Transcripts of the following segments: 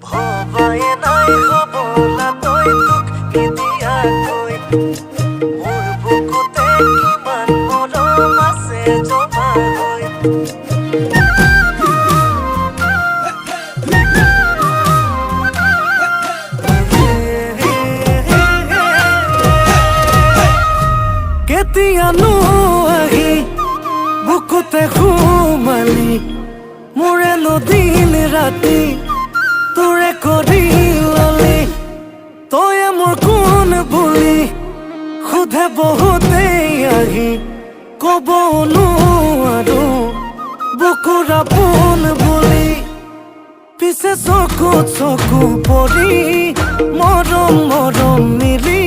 ভবাই নাই হবলা তই তোক কেতিয়াকৈ মোৰ বুকুতে কিমান মৰম আছে জমা হৈ কেতিয়ানো আহি বুকুতে সোমালি মোৰে দিন ৰাতি তোৰে কৰি ললি তই মোৰ কোন বুলি সোধে বহুতেই আহি কব নোৱাৰো বুকুৰ আপোন বুলি পিছে চকুত চকু পৰি মৰম মৰম মিলি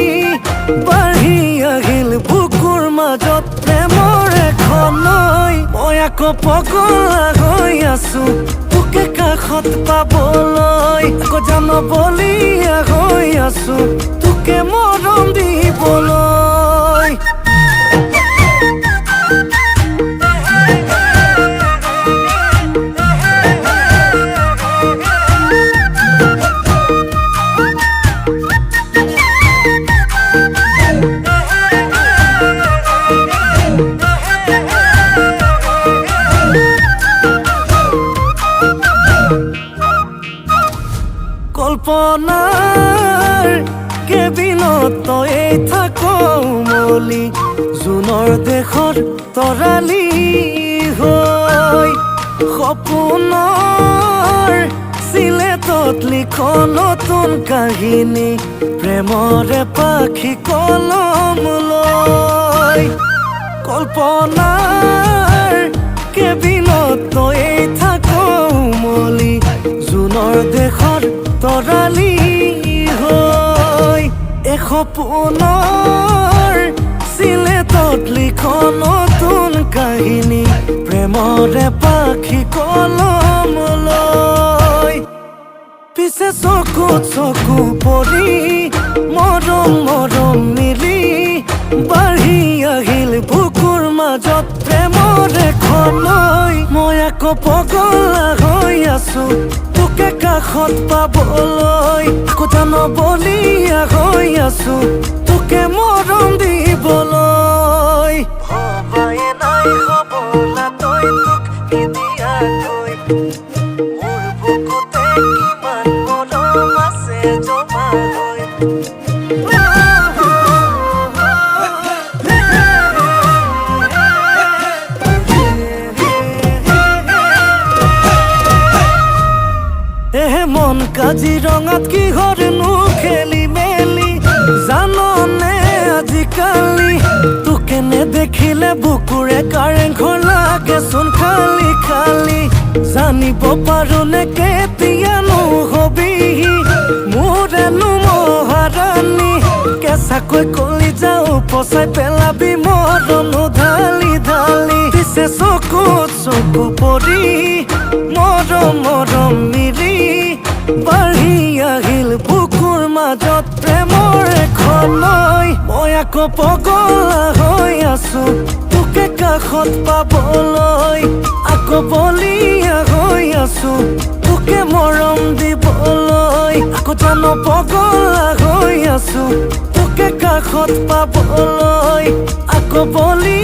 বাঢ়ি আহিল বুকুৰ মাজত প্ৰেমৰ এখন নৈ মই আকৌ পগলা হৈ আছো তোকে কাষত পাবলৈ আকৌ জানবলীয়া হৈ আছো তোকে মৰম দিবলৈ কল্পনাৰ কেবিনত তই থাক মলি জুনৰ দেশৰ তৰালি হৈ সপোনৰ চিলেটত লিখ নতুন কাহিনী প্ৰেমৰে পাখি কলম লৈ কল্পনাৰ কেবিনত তই থাক মলি জুনৰ দেশৰ তৰালি হৈ সপোনৰ চিলেটত লিখ নতুন কাহিনী প্ৰেমৰে পাখি কলম লৈ পিছে চকুত চকু পৰি মৰম মৰম মিলি বাঢ়ি আহিল বুকুৰ মাজত প্ৰেমৰ এখন নৈ মই আকৌ পগলা হৈ আছো তোকে কাষত পাবলৈ আকৌ জানবলীয়া হৈ আছো তোকে মৰম দিবলৈ ভবাই নাই হবলা তই তোক কেতিয়াকৈ মোৰ বুকুতে কিমান মৰম আছে জমা হৈ মন কাজিৰঙাত কিহৰনো খেলি মেলি জাননে আজিকালি তোকে নেদেখিলে বুকুৰে কাৰেংঘৰ লাগেচোন খালি খালি জানিব পাৰোনে কেতিয়ানো হবিহি মোৰেনো মহাৰাণী কেঁচাকৈ কলিজা উপচাই পেলাবি মৰমো ঢালি ঢালি পিছে চকুত চকু পৰি মৰম মৰম মিলি বাঢ়ি আহিল বুকুৰ মাজত প্ৰেমৰ এখন নৈ মই আকৌ পগলা হৈ আছো তোকে কাষত পাবলৈ আকৌ বলীয়া হৈ আছো তোকে মৰম দিবলৈ আকৌ জান পগলা হৈ আছো তোকে কাষত পাবলৈ আকৌ বলি